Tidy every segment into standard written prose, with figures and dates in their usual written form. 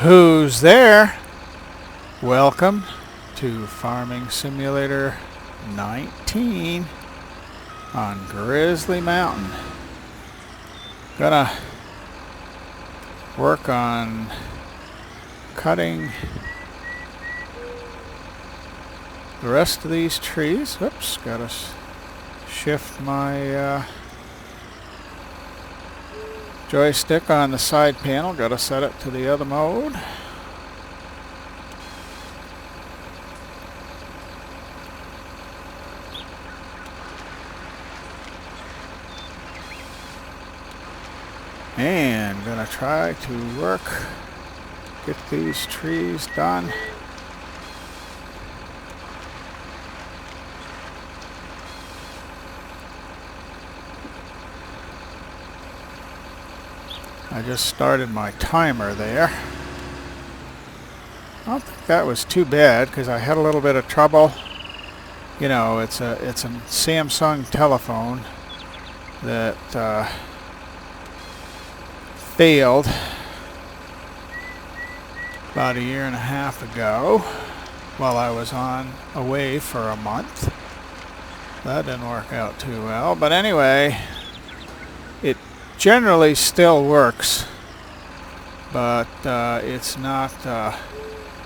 Who's there? Welcome to Farming Simulator 19 on Grizzly Mountain. Gonna work on cutting the rest of these trees. Oops, gotta shift my joystick on the side panel. Gotta set it to the other mode. And gonna try to get these trees done. I just started my timer there. I don't think that was too bad because I had a little bit of trouble. You know, it's a Samsung telephone that failed about a year and a half ago while I was away for a month. That didn't work out too well, but anyway, it generally still works, but it's not,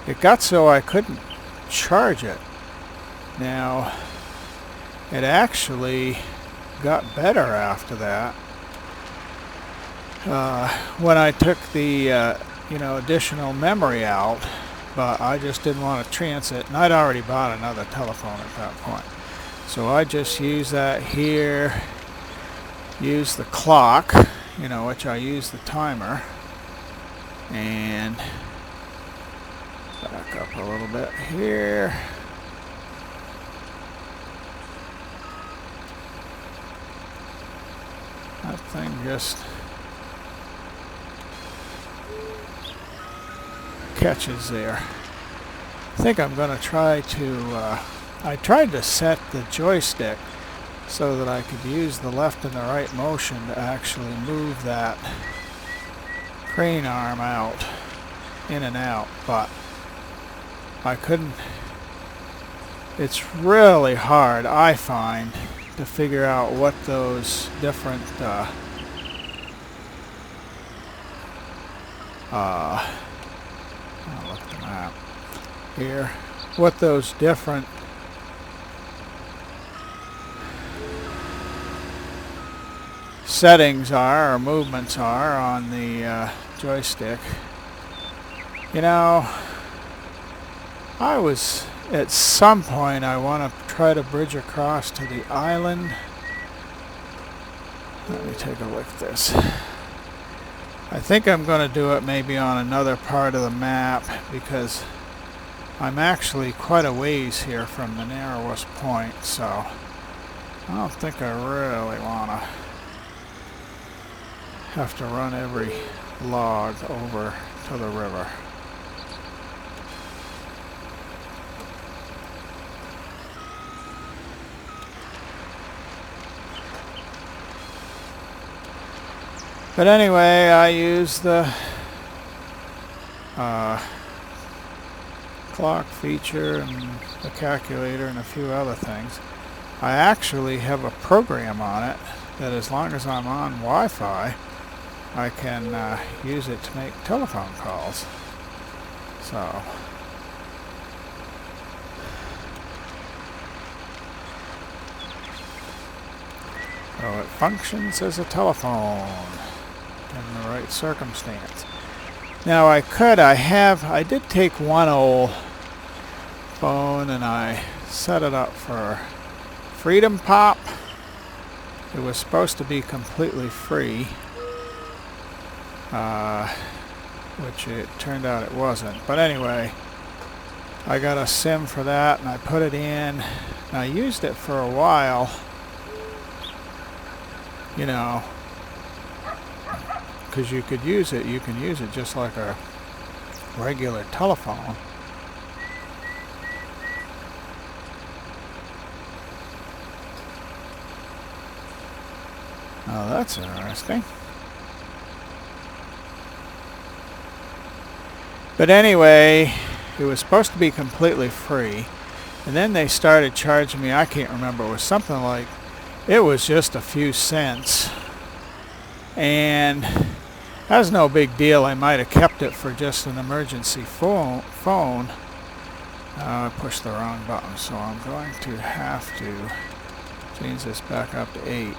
it got so I couldn't charge it. Now, it actually got better after that. When I took the additional memory out, but I just didn't want to trance it, and I'd already bought another telephone at that point. So I just use that here, use the clock, which I use the timer, and back up a little bit here. That thing just catches there. I think I'm going to try to, I tried to set the joystick so that I could use the left and the right motion to actually move that crane arm out, in and out, but I couldn't. It's really hard, I find, to figure out what those different I'll look at the map here, what those different settings are, or movements are on the joystick. I was, at some point, I want to try to bridge across to the island. Let me take a look at this. I think I'm going to do it maybe on another part of the map, because I'm actually quite a ways here from the narrowest point, so I don't think I really want to have to run every log over to the river. But anyway, I use the clock feature and the calculator and a few other things. I actually have a program on it that, as long as I'm on Wi-Fi, I can use it to make telephone calls. So it functions as a telephone in the right circumstance. Now I did take one old phone and I set it up for Freedom Pop. It was supposed to be completely free, which it turned out it wasn't. But anyway, I got a SIM for that and I put it in, and I used it for a while, because you can use it just like a regular telephone. Oh, that's interesting. But anyway, it was supposed to be completely free. And then they started charging me, I can't remember, it was something like, it was just a few cents. And that was no big deal. I might have kept it for just an emergency phone. I pushed the wrong button, so I'm going to have to change this back up to 8.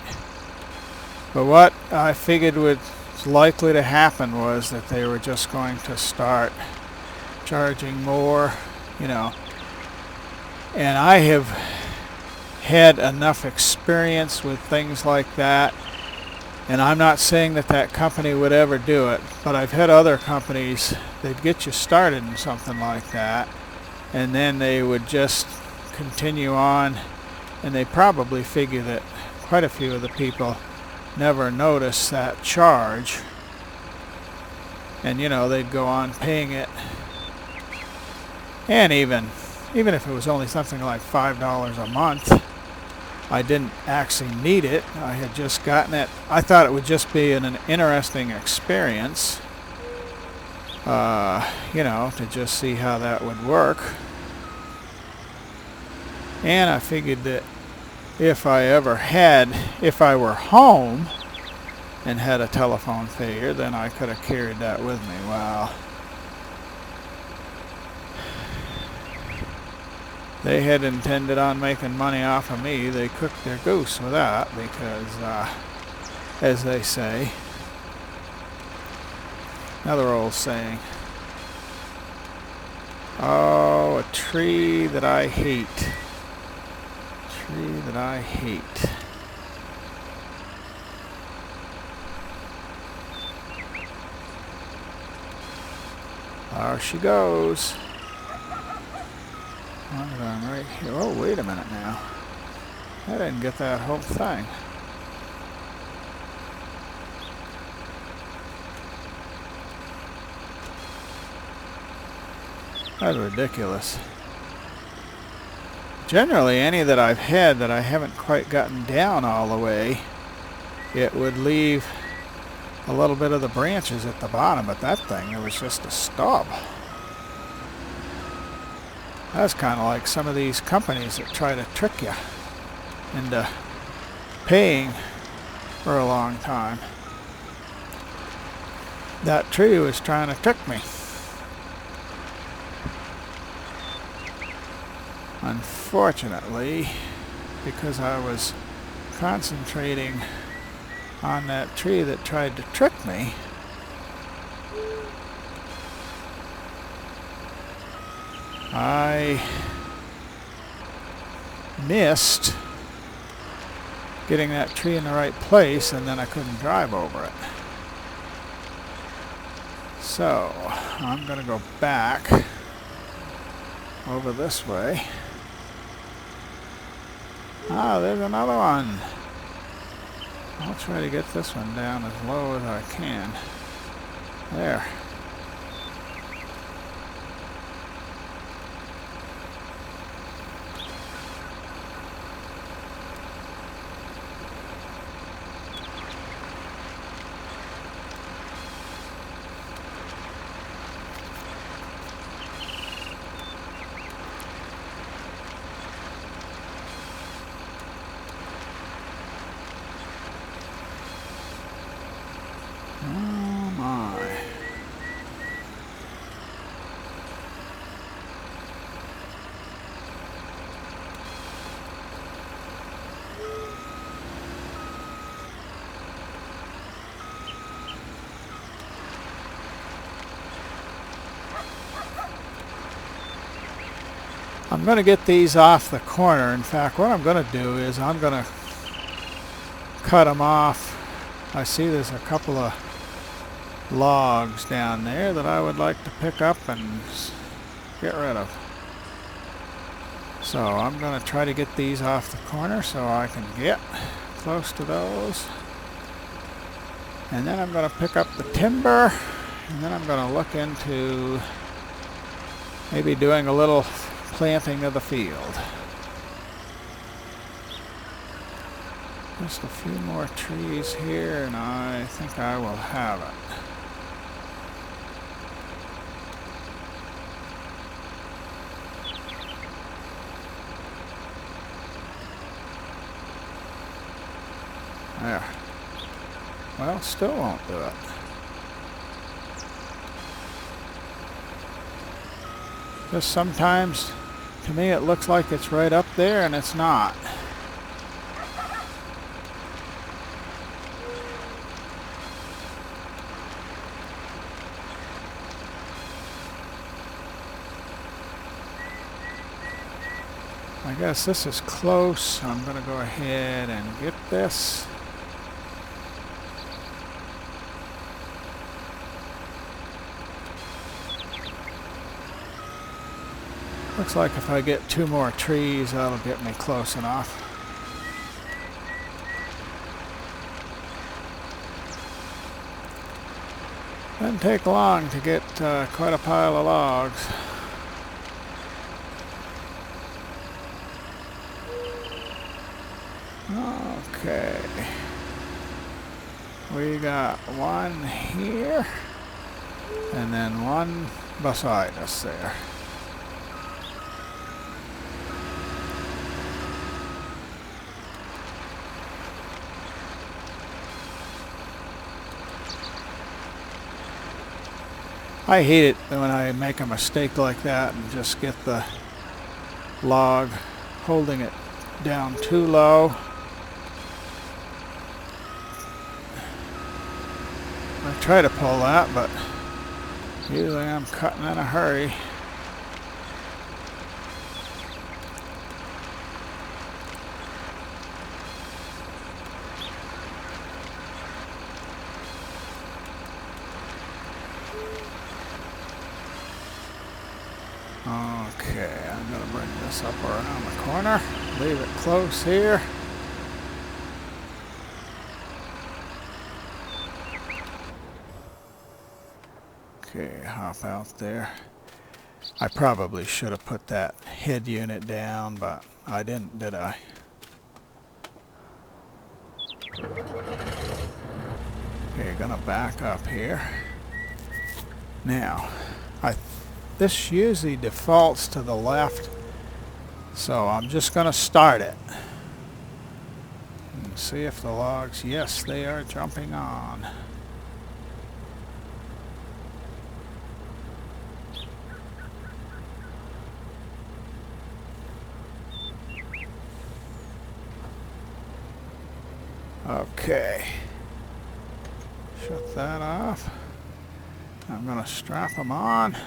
But what I figured was likely to happen was that they were just going to start charging more, you know. And I have had enough experience with things like that, and I'm not saying that that company would ever do it, but I've had other companies, they'd get you started in something like that, and then they would just continue on, and they probably figure that quite a few of the people never notice that charge, and you know, they'd go on paying it. And even if it was only something like $5 a month, I didn't actually need it. I had just gotten it. I thought it would just be an interesting experience, you know, to just see how that would work. And I figured that if I were home and had a telephone failure, then I could have carried that with me. Well, they had intended on making money off of me. They cooked their goose with that because, as they say, another old saying, oh, a tree that I hate. Tree that I hate. There she goes. I'm right here. Oh, wait a minute now. I didn't get that whole thing. That's ridiculous. Generally, any that I've had that I haven't quite gotten down all the way, it would leave a little bit of the branches at the bottom, but that thing, it was just a stub. That's kind of like some of these companies that try to trick you into paying for a long time. That tree was trying to trick me. Unfortunately, because I was concentrating on that tree that tried to trick me, I missed getting that tree in the right place, and then I couldn't drive over it. So I'm going to go back over this way. Ah, there's another one. I'll try to get this one down as low as I can. There. Oh my. I'm going to get these off the corner. In fact, what I'm going to do is I'm going to cut them off. I see there's a couple of logs down there that I would like to pick up and get rid of. So I'm going to try to get these off the corner so I can get close to those. And then I'm going to pick up the timber, and then I'm going to look into maybe doing a little planting of the field. Just a few more trees here, and I think I will have it. There. Well, still won't do it. Just sometimes, to me, it looks like it's right up there, and it's not. I guess this is close. I'm going to go ahead and get this. Looks like if I get 2 more trees, that'll get me close enough. Doesn't take long to get quite a pile of logs. Okay. We got one here, and then one beside us there. I hate it when I make a mistake like that and just get the log holding it down too low. I try to pull that, but usually I'm cutting in a hurry. Okay, I'm going to bring this up around the corner, leave it close here. Okay, hop out there. I probably should have put that head unit down, but I didn't, did I? Okay, gonna back up here. Now, this usually defaults to the left, so I'm just gonna start it. And see if the logs, yes, they are jumping on. Okay, shut that off. I'm going to strap them on.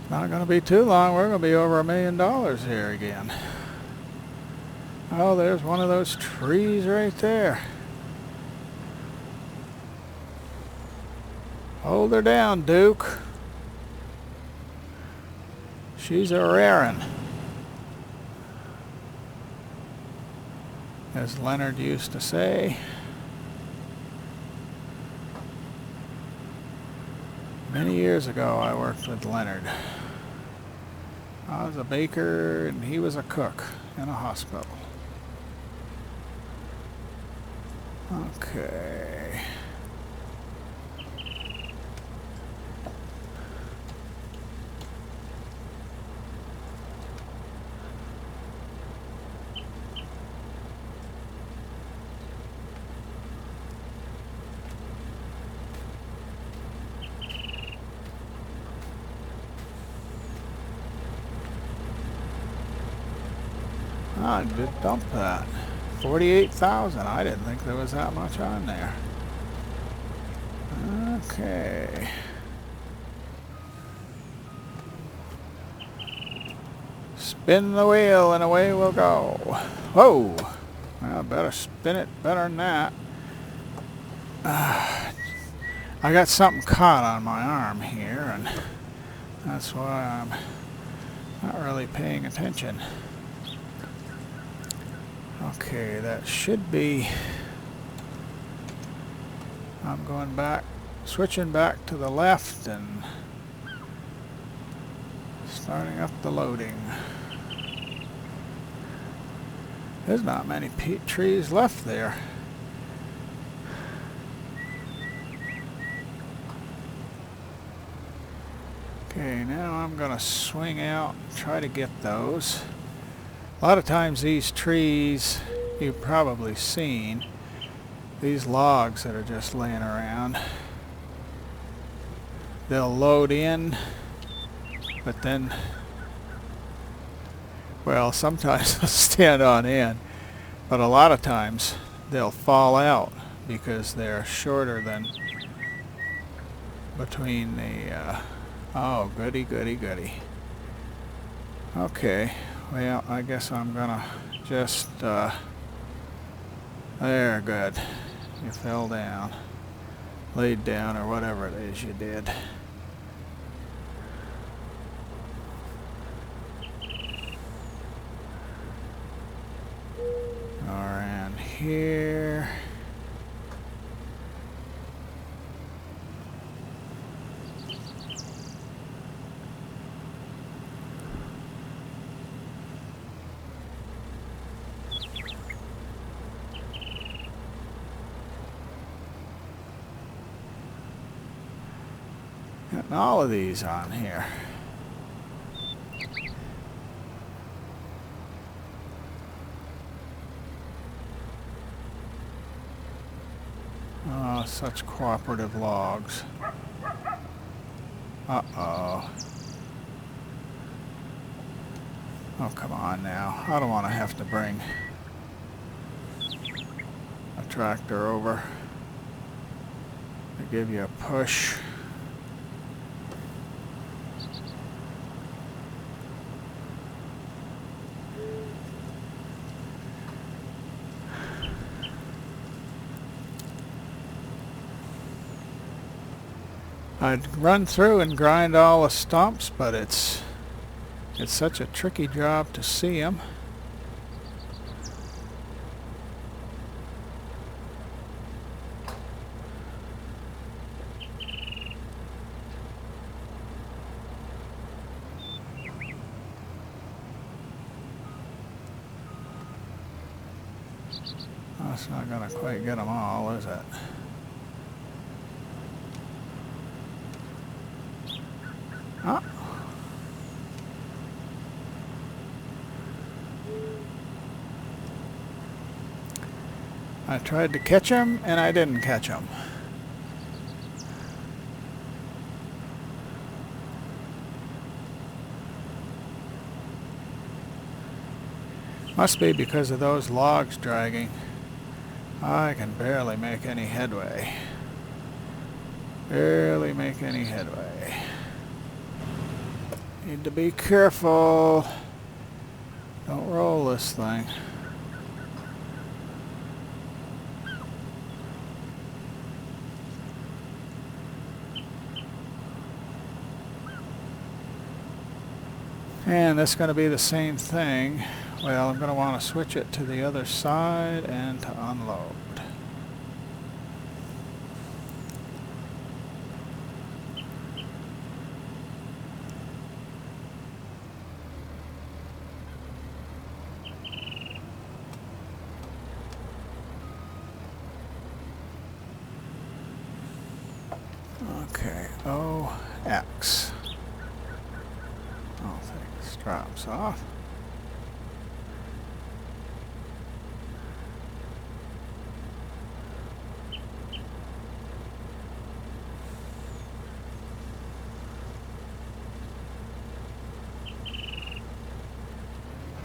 Not going to be too long. We're going to be over $1 million here again. Oh, there's one of those trees right there. Hold her down, Duke. She's a rarin', as Leonard used to say. Many years ago, I worked with Leonard. I was a baker, and he was a cook in a hospital. Okay. I did dump that. 48,000. I didn't think there was that much on there. Okay. Spin the wheel and away we'll go. Whoa! Well, better spin it better than that. I got something caught on my arm here, and that's why I'm not really paying attention. Okay, that should be... I'm going back, switching back to the left and starting up the loading. There's not many trees left there. Okay, now I'm going to swing out and try to get those. A lot of times these trees, you've probably seen, these logs that are just laying around, they'll load in, but then, well, sometimes they'll stand on end, but a lot of times they'll fall out because they're shorter than between the, oh, goody, goody, goody. Okay, well, I guess I'm gonna just, there, good. You fell down, laid down, or whatever it is you did. Around here. Getting all of these on here. Oh, such cooperative logs. Uh-oh. Oh, come on now. I don't want to have to bring a tractor over to give you a push. I'd run through and grind all the stumps, but it's such a tricky job to see them. That's not going to quite get them all, is it? Oh. I tried to catch him and I didn't catch him. Must be because of those logs dragging. I can barely make any headway. Barely make any headway. Need to be careful. Don't roll this thing. And that's going to be the same thing. Well, I'm going to want to switch it to the other side and to unload. Okay, OX. I'll take the straps off.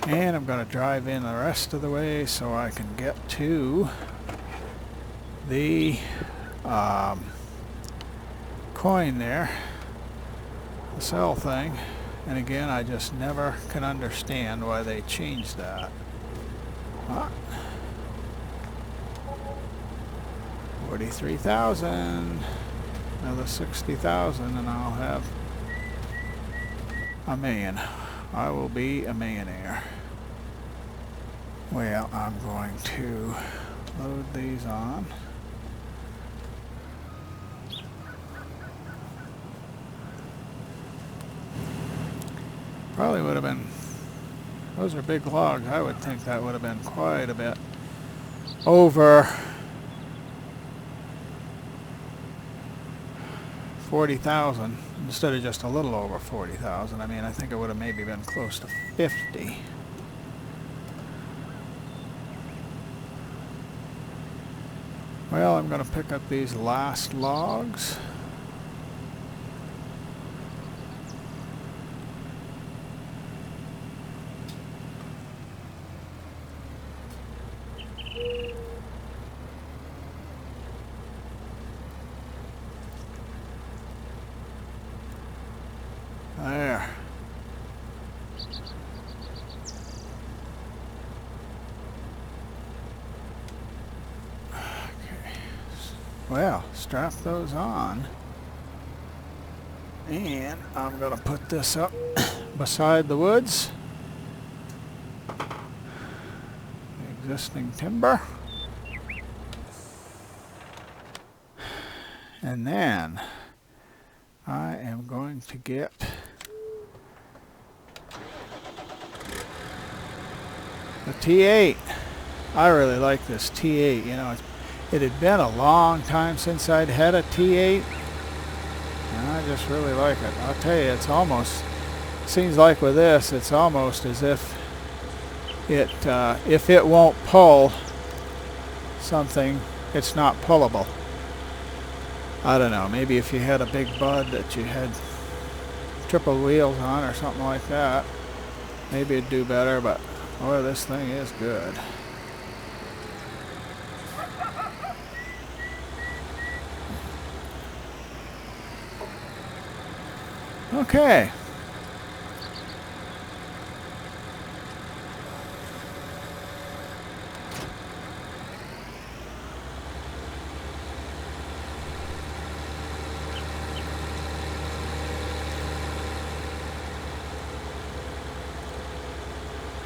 And I'm going to drive in the rest of the way so I can get to the coin there, the sell thing. And again, I just never can understand why they changed that. 43,000, another 60,000, and I'll have a million. I will be a millionaire. Well, I'm going to load these on. Probably would have been, those are big logs. I would think that would have been quite a bit over 40,000 instead of just a little over 40,000. I mean, I think it would have maybe been close to 50. Well, I'm going to pick up these last logs. There. Okay. Well, strap those on. And I'm going to put this up beside the woods. The existing timber. And then I am going to get the T8. I really like this T8. You know, it had been a long time since I'd had a T8. And I just really like it. I'll tell you, it's almost, seems like with this, it's almost as if it won't pull something, it's not pullable. I don't know, maybe if you had a big bud that you had triple wheels on or something like that, maybe it'd do better, but boy, this thing is good. Okay.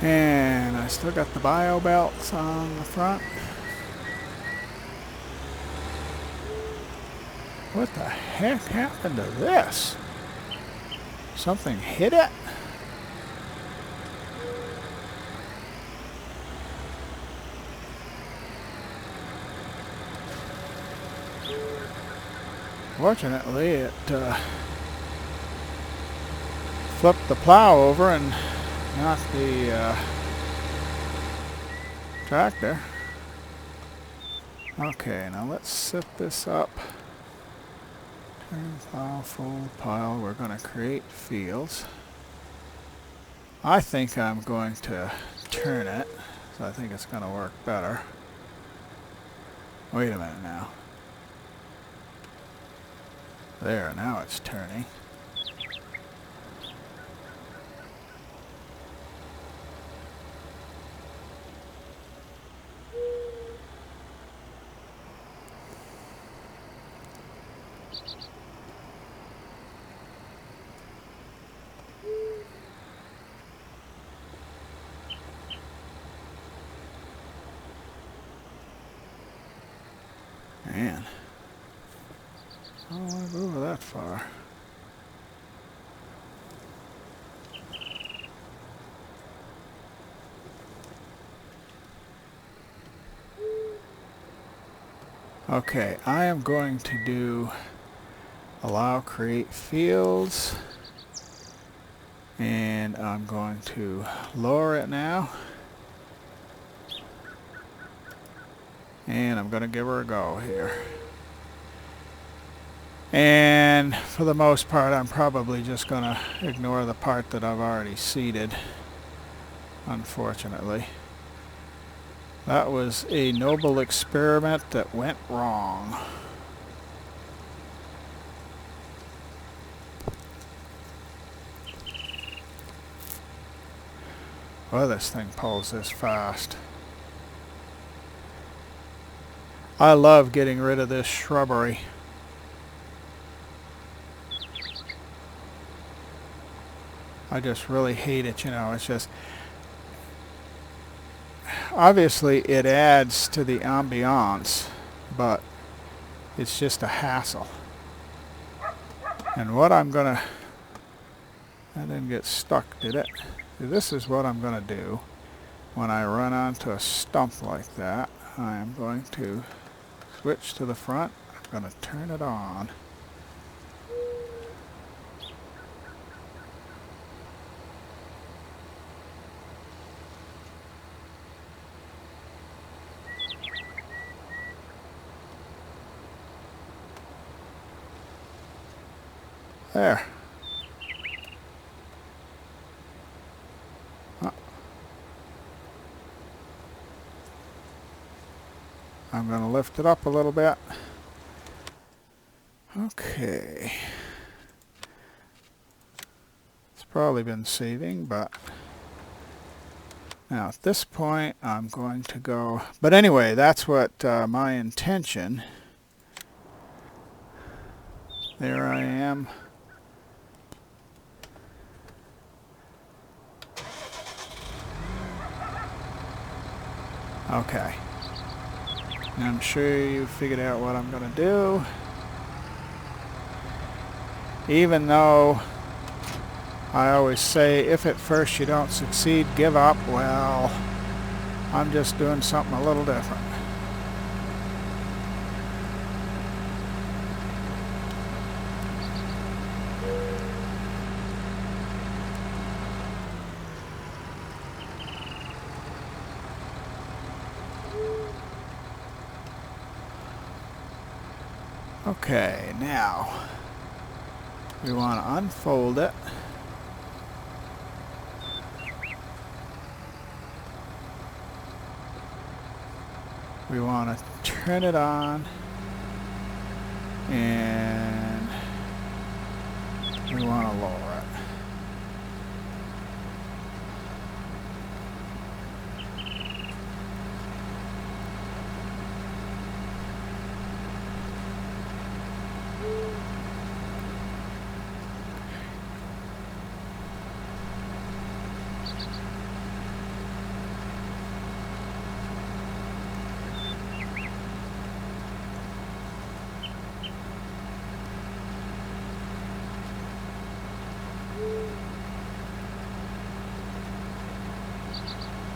And I still got the bio belts on the front. What the heck happened to this? Something hit it? Fortunately, it flipped the plow over and knocked the tractor. Okay, now let's set this up. Turn plow, fold pile. We're going to create fields. I think I'm going to turn it, so I think it's going to work better. Wait a minute now. There, now it's turning. Man, I don't want to go over that far. Okay, I am going to do allow create fields, and I'm going to lower it now. And I'm going to give her a go here. And for the most part, I'm probably just going to ignore the part that I've already seeded, unfortunately. That was a noble experiment that went wrong. Well, this thing pulls this fast. I love getting rid of this shrubbery. I just really hate it, you know, it's just... Obviously it adds to the ambiance, but it's just a hassle. And what I'm gonna... That didn't get stuck, did it? This is what I'm gonna do when I run onto a stump like that. I am going to switch to the front. I'm going to turn it on. There. I'm going to lift it up a little bit. Okay. It's probably been seething, but now at this point I'm going to go. But anyway, that's what my intention. There I am. Okay. I'm sure you figured out what I'm going to do. Even though I always say, if at first you don't succeed, give up. Well, I'm just doing something a little different. Okay, now we want to unfold it. We want to turn it on, and we want to lower it.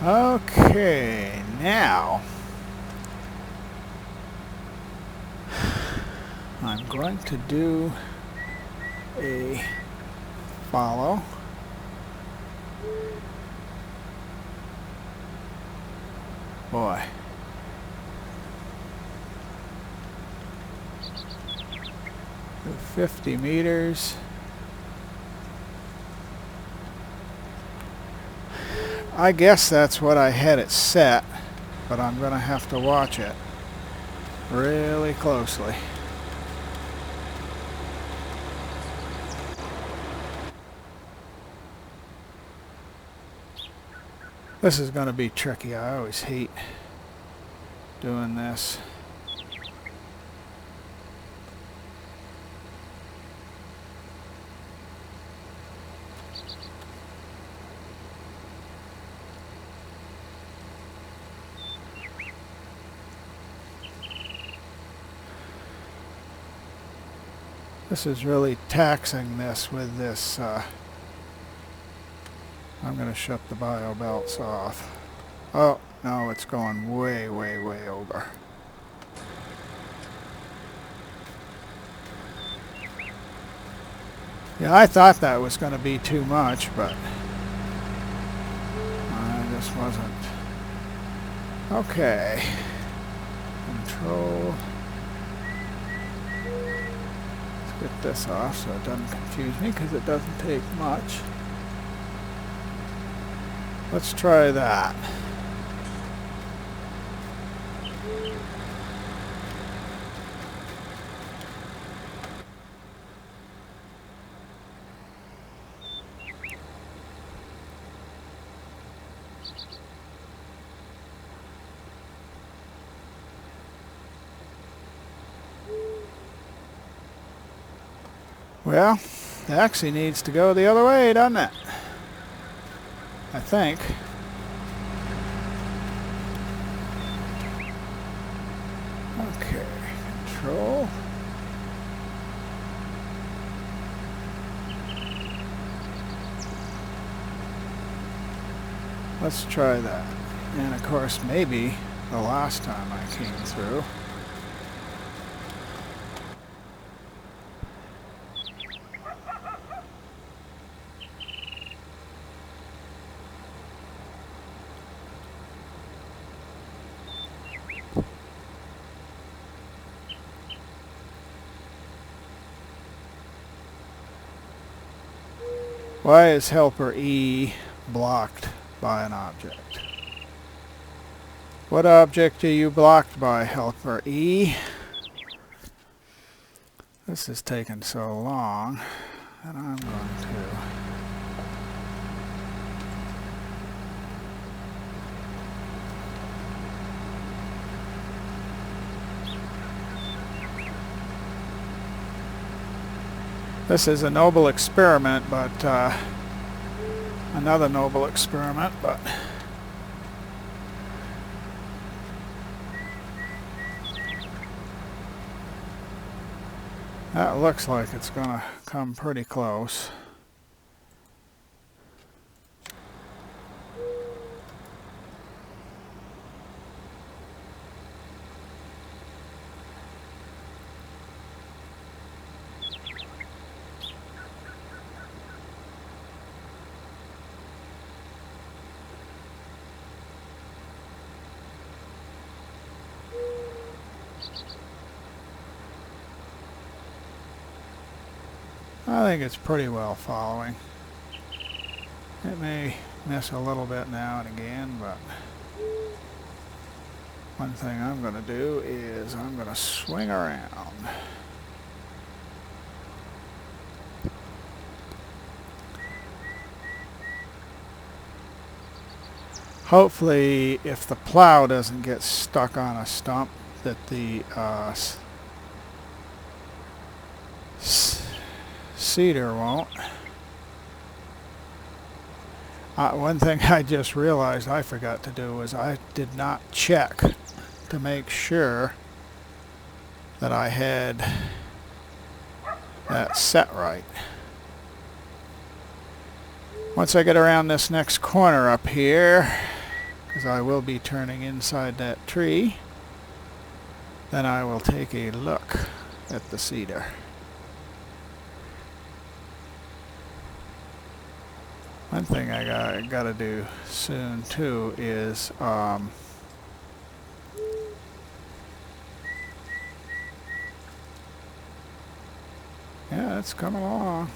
Okay, now I'm going to do a follow. Boy. 50 meters. I guess that's what I had it set, but I'm going to have to watch it really closely. This is going to be tricky. I always hate doing this. This is really taxing this with this. I'm going to shut the bio belts off. Oh, no, it's going way, way, way over. Yeah, I thought that was going to be too much, but I just wasn't. Okay. Control. Get this off so it doesn't confuse me, because it doesn't take much. Let's try that. Well, it actually needs to go the other way, doesn't it? I think. Okay, control. Let's try that. And of course, maybe the last time I came through. Why is helper E blocked by an object? What object are you blocked by, helper E? This is taking so long that I'm going to... This is a noble experiment, but another noble experiment, but that looks like it's gonna come pretty close. I think it's pretty well following. It may miss a little bit now and again, but one thing I'm going to do is I'm going to swing around. Hopefully, if the plow doesn't get stuck on a stump, that the cedar won't. One thing I just realized I forgot to do was I did not check to make sure that I had that set right. Once I get around this next corner up here, because I will be turning inside that tree, then I will take a look at the cedar. One thing I gotta do soon too is yeah, it's coming along.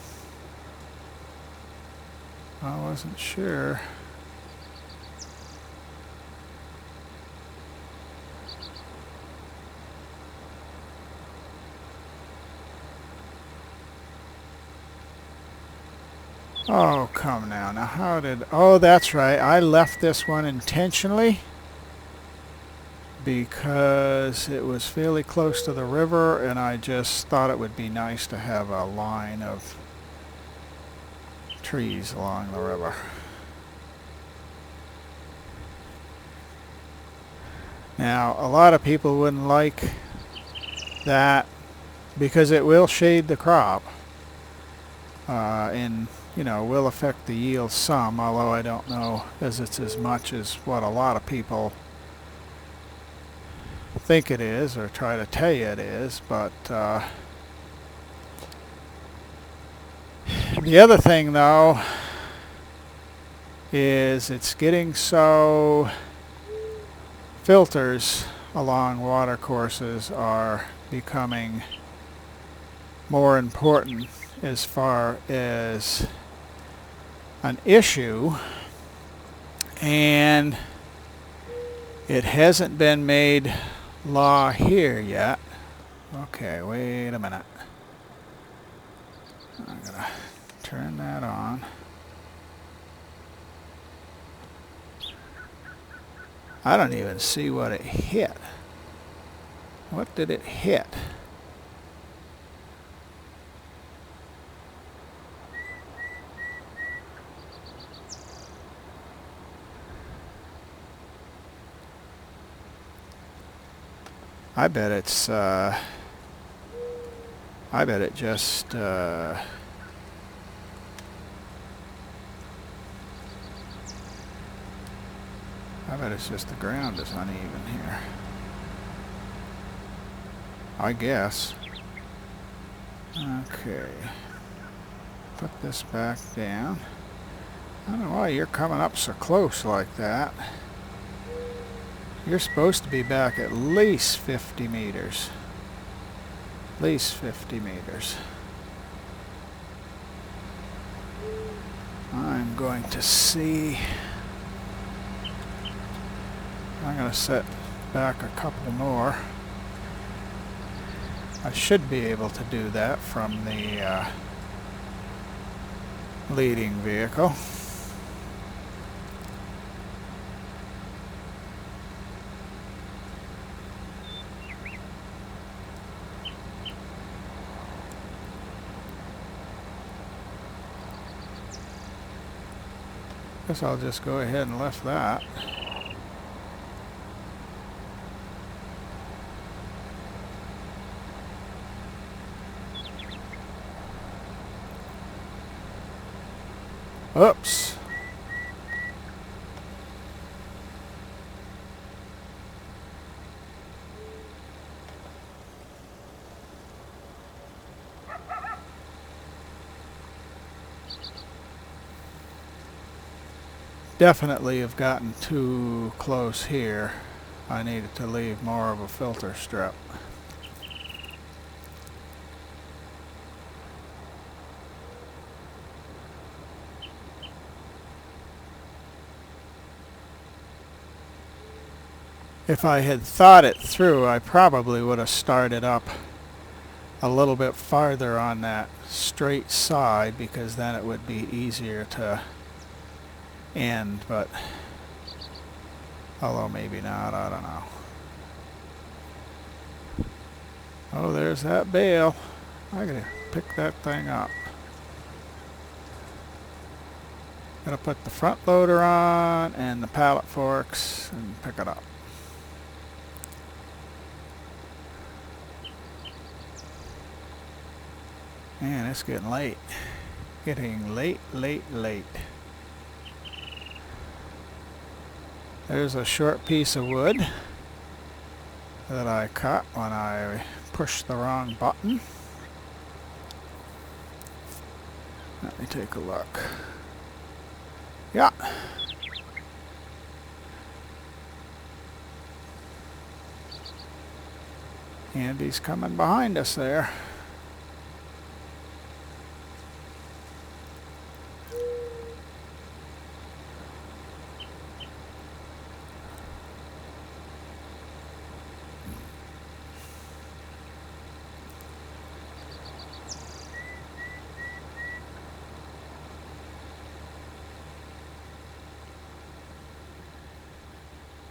I wasn't sure. Oh, come now. Now how did... Oh, that's right. I left this one intentionally because it was fairly close to the river and I just thought it would be nice to have a line of trees along the river. Now, a lot of people wouldn't like that because it will shade the crop and, you know, will affect the yield some, although I don't know as it's as much as what a lot of people think it is or try to tell you it is, but the other thing though is it's getting so filters along water courses are becoming more important as far as an issue, and it hasn't been made law here yet. Okay, wait a minute. I'm gonna turn that on. I don't even see what it hit. What did it hit? I bet it's, I bet it just, I bet it's just the ground is uneven here. I guess. Okay. Put this back down. I don't know why you're coming up so close like that. You're supposed to be back at least 50 meters. At least 50 meters. I'm going to see. I'm going to set back a couple more. I should be able to do that from the leading vehicle. Guess I'll just go ahead and lift that. Oops. Definitely have gotten too close here. I needed to leave more of a filter strip. If I had thought it through, I probably would have started up a little bit farther on that straight side, because then it would be easier to end, but although maybe not, I don't know. Oh, there's that bale. I gotta pick that thing up. Gotta put the front loader on and the pallet forks and pick it up. Man, it's getting late. Getting late, late, late. There's a short piece of wood that I cut when I pushed the wrong button. Let me take a look. Yeah. Andy's coming behind us there.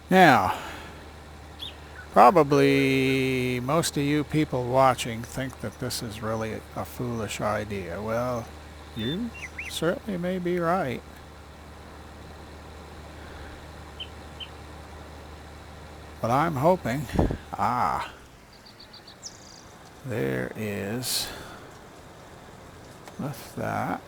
Now, probably most of you people watching think that this is really a foolish idea. Well, you certainly may be right. But I'm hoping, there is, lift that.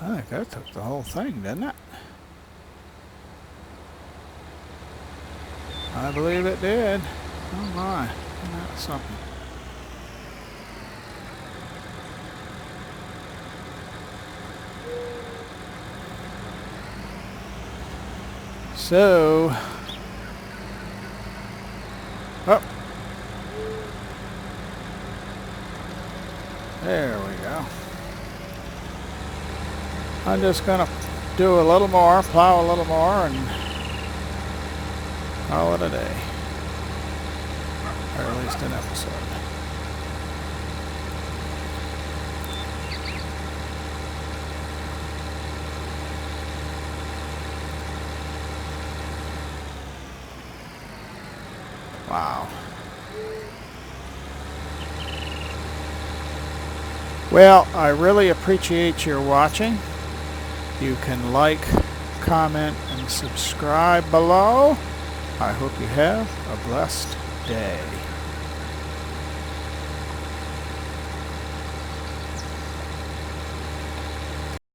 I think that took the whole thing, didn't it? I believe it did. Oh my, that's something. So, oh, there we go. I'm just going to do a little more, plow a little more, and call it a day. Or at least an episode. Wow. Well, I really appreciate your watching. You can like, comment, and subscribe below. I hope you have a blessed day.